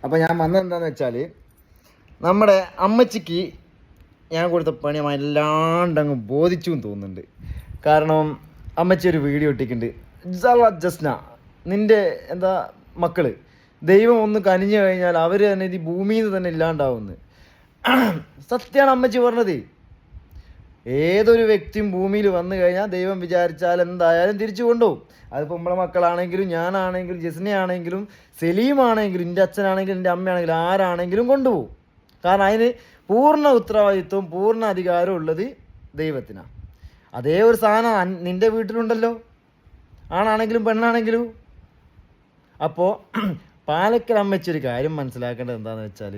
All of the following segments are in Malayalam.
അപ്പോൾ ഞാൻ വന്നതെന്താണെന്ന് വെച്ചാൽ നമ്മുടെ അമ്മച്ചിക്ക് ഞാൻ കൊടുത്ത പണി വല്ലാണ്ടങ്ങ് ബോധിച്ചു എന്ന് തോന്നുന്നുണ്ട്. കാരണം അമ്മച്ചി ഒരു വീഡിയോ ഇട്ടിട്ടുണ്ട്. ജസ്ന, നിൻ്റെ എന്താ മക്കൾ ദൈവം ഒന്ന് കനിഞ്ഞു കഴിഞ്ഞാൽ അവർ തന്നെ ഈ ഭൂമിയിൽ നിന്ന് തന്നെ ഇല്ലാണ്ടാവുമെന്ന്. സത്യമാണ് അമ്മച്ചി പറഞ്ഞത്. ഏതൊരു വ്യക്തിയും ഭൂമിയിൽ വന്നു കഴിഞ്ഞാൽ ദൈവം വിചാരിച്ചാൽ എന്തായാലും തിരിച്ചു കൊണ്ടുപോകും. അതിപ്പോൾ നമ്മളെ മക്കളാണെങ്കിലും ഞാനാണെങ്കിലും ജസ്നയാണെങ്കിലും സലീമാണെങ്കിലും എൻ്റെ അച്ഛനാണെങ്കിലും എൻ്റെ അമ്മയാണെങ്കിലും ആരാണെങ്കിലും കൊണ്ടുപോകും. കാരണം അതിന് പൂർണ്ണ ഉത്തരവാദിത്വവും പൂർണ്ണ അധികാരവും ഉള്ളത് ദൈവത്തിനാണ്. അതേ ഒരു സാധനം നിൻ്റെ വീട്ടിലുണ്ടല്ലോ, ആണാണെങ്കിലും പെണ്ണാണെങ്കിലും. അപ്പോൾ പാലക്കൽ അമ്മച്ചൊരു കാര്യം മനസ്സിലാക്കേണ്ടത് എന്താണെന്ന് വെച്ചാൽ,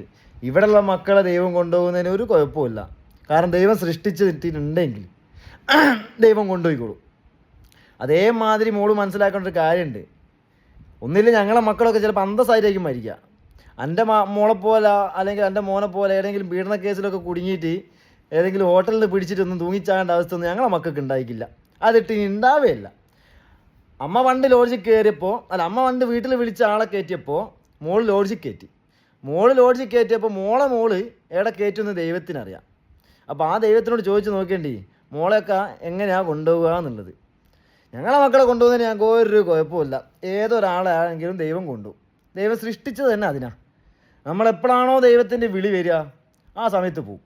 ഇവിടെയുള്ള മക്കളെ ദൈവം കൊണ്ടുപോകുന്നതിന് ഒരു കുഴപ്പമില്ല. കാരണം ദൈവം സൃഷ്ടിച്ചിട്ടുണ്ടെങ്കിൽ ദൈവം കൊണ്ടുപോയിക്കോളും. അതേമാതിരി മോള് മനസ്സിലാക്കേണ്ട ഒരു കാര്യമുണ്ട്. ഒന്നില്ല ഞങ്ങളെ മക്കളൊക്കെ ചിലപ്പോൾ അന്തസ്സായിരിക്കും മരിക്കുക. എൻ്റെ മോളെപ്പോലെ അല്ലെങ്കിൽ എൻ്റെ മോനെ പോലെ ഏതെങ്കിലും പീഡന കേസിലൊക്കെ കുടുങ്ങിയിട്ട് ഏതെങ്കിലും ഹോട്ടലിൽ പിടിച്ചിട്ടൊന്നും തൂങ്ങിച്ചാകേണ്ട അവസ്ഥ ഒന്നും ഞങ്ങളെ മക്കൾക്ക് ഉണ്ടായിക്കില്ല. അതിട്ട് ഉണ്ടാവുകയില്ല. അമ്മ പണ്ട് ലോഡ്ജിൽ കയറിയപ്പോൾ അമ്മ പണ്ട് വീട്ടിൽ വിളിച്ച ആളെ കയറ്റിയപ്പോൾ മോള് ലോഡ്ജിൽ കയറ്റി. ലോഡ്ജിൽ കയറ്റിയപ്പോൾ മോള് എവിടെ കയറ്റുമെന്ന് ദൈവത്തിനറിയാം. അപ്പോൾ ആ ദൈവത്തിനോട് ചോദിച്ച് നോക്കേണ്ടി മോളെയൊക്കെ എങ്ങനെയാണ് കൊണ്ടുപോകുക എന്നുള്ളത്. ഞങ്ങളെ മക്കളെ കൊണ്ടുപോകുന്നതിന് ഞങ്ങൾക്ക് ഒരു കുഴപ്പമില്ല. ഏതൊരാളാണെങ്കിലും ദൈവം കൊണ്ടുപോകും. ദൈവം സൃഷ്ടിച്ചത് തന്നെ അതിനാ. നമ്മളെപ്പോഴാണോ ദൈവത്തിൻ്റെ വിളി വരിക ആ സമയത്ത് പോവും.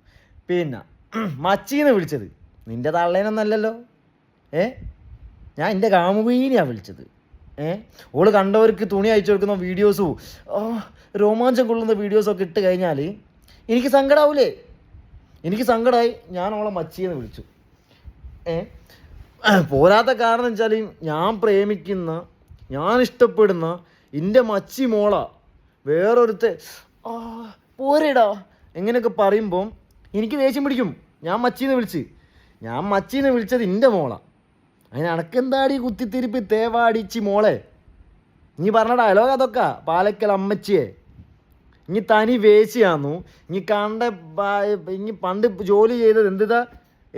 പിന്നെ മച്ചീന്ന് വിളിച്ചത് നിൻ്റെ തള്ളേനൊന്നല്ലല്ലോ. ഞാൻ എൻ്റെ കാമുകീനെയാണ് വിളിച്ചത്. ഓള് കണ്ടവർക്ക് തുണി അയച്ചു കൊടുക്കുന്ന വീഡിയോസും രോമാഞ്ചം കൊള്ളുന്ന വീഡിയോസൊക്കെ ഇട്ട് കഴിഞ്ഞാൽ എനിക്ക് സങ്കടമാവൂലേ? എനിക്ക് സങ്കടമായി. ഞാൻ ഓളെ മച്ചിയെന്ന് വിളിച്ചു. പോരാത്ത കാരണം വെച്ചാൽ ഞാൻ പ്രേമിക്കുന്ന, ഞാൻ ഇഷ്ടപ്പെടുന്ന എൻ്റെ മച്ചി മോള വേറൊരുത്തെ പോരേടാ എങ്ങനെയൊക്കെ പറയുമ്പം എനിക്ക് ദേഷ്യം പിടിക്കും. ഞാൻ മച്ചീന്ന് വിളിച്ചത് എൻ്റെ മോള. അതിന് അണക്കെന്താടി കുത്തിത്തിരിപ്പ് തേവാടിച്ചി മോളെ. നീ പറഞ്ഞ ഡയലോഗ് അതൊക്കെ പാലക്കൽ അമ്മച്ചിയെ. ഇനി തനി വേശിയാന്നു. ഇനി പണ്ട് ജോലി ചെയ്തത്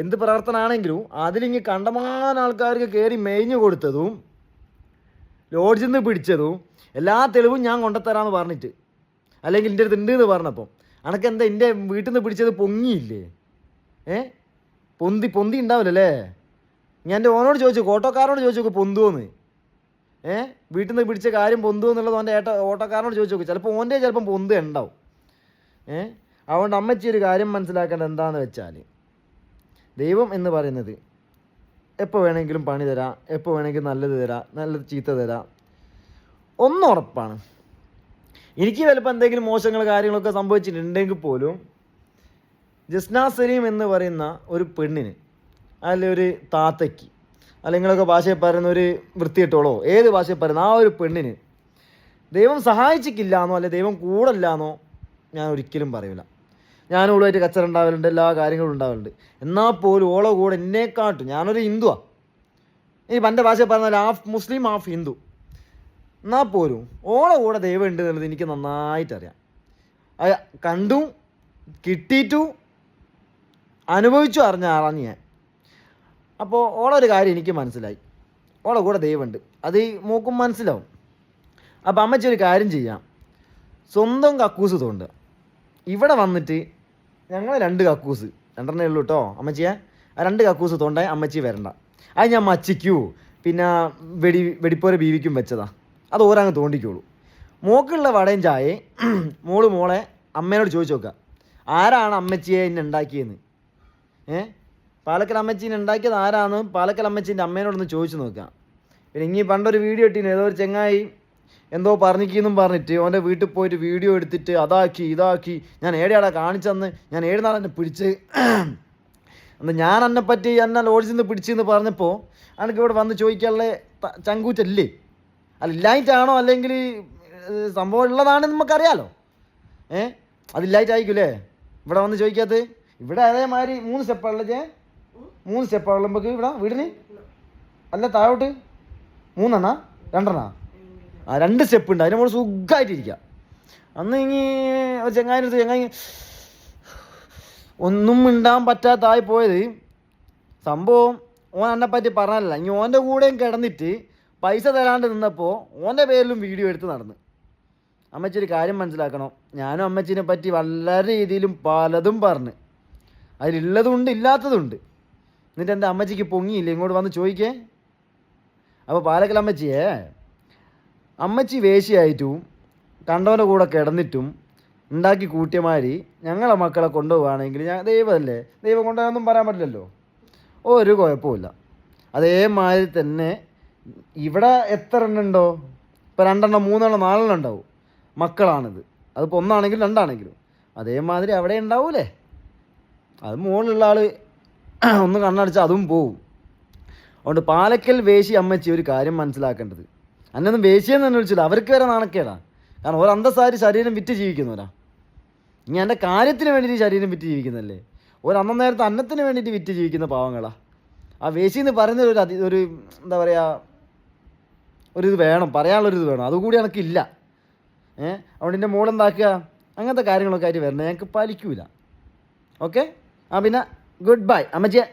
എന്ത് പ്രവർത്തനമാണെങ്കിലും അതിലിങ്ങി കണ്ടമാന ആൾക്കാർക്ക് കയറി മേഞ്ഞു കൊടുത്തതും ലോഡ്ജിൽ നിന്ന് പിടിച്ചതും എല്ലാ തെളിവും ഞാൻ കൊണ്ടുത്തരാമെന്ന് പറഞ്ഞിട്ട്, അല്ലെങ്കിൽ എൻ്റെ അടുത്ത് ഉണ്ട് എന്ന് പറഞ്ഞപ്പോൾ അനക്കെന്താ എൻ്റെ വീട്ടിൽ നിന്ന് പിടിച്ചത് പൊങ്ങിയില്ലേ? പൊന്തി ഉണ്ടാവില്ലല്ലേ? ഞാൻ എൻ്റെ ഓനോട് ചോദിച്ചു, ഓട്ടോക്കാരനോട് ചോദിച്ചു നോക്ക് പൊന്തുവോന്ന്. വീട്ടിൽ നിന്ന് പിടിച്ച കാര്യം പൊന്തുവോ എന്നുള്ളത് ഓൻ്റെ ഓട്ടോക്കാരനോട് ചോദിച്ചു നോക്ക്. ചിലപ്പോൾ ഓൻ്റെ ചിലപ്പം പൊന്ത് ഉണ്ടാവും. അതുകൊണ്ട് അമ്മച്ചി ഒരു കാര്യം മനസ്സിലാക്കേണ്ടത് എന്താണെന്ന് വെച്ചാൽ, ദൈവം എന്ന് പറയുന്നത് എപ്പോൾ വേണമെങ്കിലും പണി തരാം, എപ്പോൾ വേണമെങ്കിലും നല്ലത് ചീത്ത തരാം. ഒന്നുറപ്പാണ്, എനിക്ക് ചിലപ്പോൾ എന്തെങ്കിലും മോശങ്ങൾ കാര്യങ്ങളൊക്കെ സംഭവിച്ചിട്ടുണ്ടെങ്കിൽ പോലും ജസ്ന സലീം എന്ന് പറയുന്ന ഒരു പെണ്ണിന്, ഒരു താത്തയ്ക്ക്, അല്ലെങ്കിലൊക്കെ ഭാഷയിൽ പറയുന്ന ഒരു വൃത്തികെട്ടോളോ ഏത് ഭാഷയിൽ പറയുന്ന ആ ഒരു പെണ്ണിന് ദൈവം സഹായിച്ചിട്ടില്ലാന്നോ അല്ലെ ദൈവം കൂടല്ലാന്നോ ഞാൻ ഒരിക്കലും പറയില്ല. ഞാൻ ഓളുമായിട്ട് കച്ചറ ഉണ്ടാവലുണ്ട്, എല്ലാ കാര്യങ്ങളും ഉണ്ടാവലുണ്ട്. എന്നാൽ പോലും ഓളോ കൂടെ എന്നെക്കാട്ടും, ഞാനൊരു ഹിന്ദുവാണ്, ഈ പൻ്റെ ഭാഷയിൽ പറഞ്ഞാൽ ഹാഫ് മുസ്ലിം ഹാഫ് ഹിന്ദു, എന്നാൽ പോലും ഓളോ കൂടെ ദൈവം ഉണ്ട് എന്നുള്ളത് എനിക്ക് നന്നായിട്ടറിയാം. കണ്ടും കിട്ടിയിട്ടും അനുഭവിച്ചു അറിഞ്ഞ ആളാണ് ഞാൻ. അപ്പോൾ ഓളൊരു കാര്യം എനിക്ക് മനസ്സിലായി, ഓളെ കൂടെ ദൈവമുണ്ട്, അത് മൂക്കും മനസ്സിലാവും. അപ്പോൾ അമ്മച്ചി ഒരു കാര്യം ചെയ്യാം, സ്വന്തം കക്കൂസ് തോണ്ടുക. ഇവിടെ വന്നിട്ട് ഞങ്ങൾ 2 കക്കൂസ്, 2 ഉള്ളൂ കേട്ടോ അമ്മച്ചിയെ, ആ 2 കക്കൂസ് തോണ്ടാൻ അമ്മച്ചി വരണ്ട. അത് ഞാൻ മച്ചിക്കൂ പിന്നെ വെടിപ്പോര ബീവിക്കും വെച്ചതാ, അത് ഓരങ്ങ് തോണ്ടിക്കോളൂ. മോക്കുള്ള വടയും ചായയും മോളെ അമ്മേനോട് ചോദിച്ചു നോക്കുക, ആരാണ് അമ്മച്ചിയെ ഇന്നെ ഉണ്ടാക്കിയെന്ന്. പാലക്കൽ അമ്മച്ചീനെ ഉണ്ടാക്കിയത് ആരാന്ന് പാലക്കൽ അമ്മച്ചീൻ്റെ അമ്മേനോടൊന്ന് ചോദിച്ചു നോക്കുക. പിന്നെ ഇനി പണ്ടൊരു വീഡിയോ ഇട്ടീന്, ഏതോ ഒരു ചെങ്ങായി എന്തോ പറഞ്ഞിരിക്കുന്നും പറഞ്ഞിട്ട് ഓൻ്റെ വീട്ടിൽ പോയിട്ട് വീഡിയോ എടുത്തിട്ട് ഇതാക്കി ഞാൻ ഏടെയാടാ കാണിച്ചെന്ന്, ഞാൻ 7 നാൾ എന്നെ പിടിച്ച് എന്താ ഞാൻ എന്നെപ്പറ്റി എന്നെ ലോഡ്ജിൽ നിന്ന് പിടിച്ചെന്ന് പറഞ്ഞപ്പോൾ എനിക്ക് ഇവിടെ വന്ന് ചോദിക്കാനുള്ള ചങ്കൂറ്റല്ലേ? അതില്ലായിട്ടാണോ അല്ലെങ്കിൽ സംഭവം ഉള്ളതാണെന്ന് നമുക്കറിയാലോ. അതില്ലായിട്ടായിരിക്കും അല്ലേ ഇവിടെ വന്ന് ചോദിക്കാത്തത്? ഇവിടെ അതേമാതിരി 3 സ്റ്റെപ്പാണല്ലേ? 3 സ്റ്റെപ്പാണല്ലോ നമുക്ക് ഇവിടെ വീടിന്. അല്ല താഴോട്ട് 3 എണ്ണ 2 എണ്ണ 2 സ്റ്റെപ്പ് ഉണ്ട്. അതിന് നമ്മൾ സുഖമായിട്ടിരിക്കുക. അന്ന് ഇനി ഒരു ചങ്ങായി ഒന്നും മിണ്ടാൻ പറ്റാത്തായി പോയത് സംഭവം. ഓൻ എന്നെപ്പറ്റി പറഞ്ഞല്ല, ഇനി ഓൻ്റെ കൂടെയും കിടന്നിട്ട് പൈസ തരാണ്ട് നിന്നപ്പോൾ ഓൻ്റെ പേരിലും വീഡിയോ എടുത്ത് നടന്ന്. അമ്മച്ചി ഒരു കാര്യം മനസ്സിലാക്കണം. ഞാനും അമ്മച്ചിനെ പറ്റി വളരെ രീതിയിലും പലതും പറഞ്ഞ്, അതിലുള്ളതുണ്ട് ഇല്ലാത്തതുണ്ട്. എന്നിട്ട് എൻ്റെ അമ്മച്ചിക്ക് പൊങ്ങിയില്ല ഇങ്ങോട്ട് വന്ന് ചോദിക്കേ. അപ്പോൾ പാലക്കൽ അമ്മച്ചിയെ, അമ്മച്ചി വേശിയായിട്ടും കണ്ടവൻ്റെ കൂടെ കിടന്നിട്ടും ഉണ്ടാക്കി കൂട്ടിയമാതിരി ഞങ്ങളെ മക്കളെ കൊണ്ടുപോവുകയാണെങ്കിൽ ദൈവമല്ലേ, ദൈവം കൊണ്ടുപോകാനൊന്നും പറയാൻ പറ്റില്ലല്ലോ, ഒരു കുഴപ്പമില്ല. അതേമാതിരി തന്നെ ഇവിടെ എത്ര എണ്ണം ഉണ്ടോ, ഇപ്പോൾ 2 എണ്ണം 3 എണ്ണം 4 എണ്ണം ഉണ്ടാവും മക്കളാണിത്. അതിപ്പോൾ 1 ആണെങ്കിലും 2 ആണെങ്കിലും അതേമാതിരി അവിടെ ഉണ്ടാവൂലേ. അത് മുകളിലുള്ള ആൾ ഒന്ന് കണ്ണടിച്ചാൽ അതും പോവും. അതുകൊണ്ട് പാലക്കൽ വേശി അമ്മച്ചി ഒരു കാര്യം മനസ്സിലാക്കേണ്ടത്, അന്നൊന്നും വേശിയെന്ന് തന്നെ വിളിച്ചില്ല, അവർക്ക് വരെ നാണക്കേടാണ്. കാരണം ഒരു അന്തസ്സാരി ശരീരം വിറ്റ് ജീവിക്കുന്നവരാ. ഇനി എൻ്റെ കാര്യത്തിന് വേണ്ടിയിട്ട് ശരീരം വിറ്റ് ജീവിക്കുന്നതല്ലേ, ഒരു നേരത്തെ അന്നത്തിന് വേണ്ടിയിട്ട് വിറ്റ് ജീവിക്കുന്ന പാവങ്ങളാ. ആ വേശി എന്ന് പറയുന്നത് ഒരു എന്താ പറയുക, ഒരിത് വേണം, പറയാനുള്ളൊരിത് വേണം. അതുകൂടി എനിക്കില്ല. അതുകൊണ്ട് എൻ്റെ മോളെന്താക്കുക, അങ്ങനത്തെ കാര്യങ്ങളൊക്കെ ആയിട്ട് വരണം, ഞങ്ങൾക്ക് പാലിക്കൂല. ഓക്കെ, പിന്നെ ഗുഡ് ബൈ അമ്മച്ചിയെ.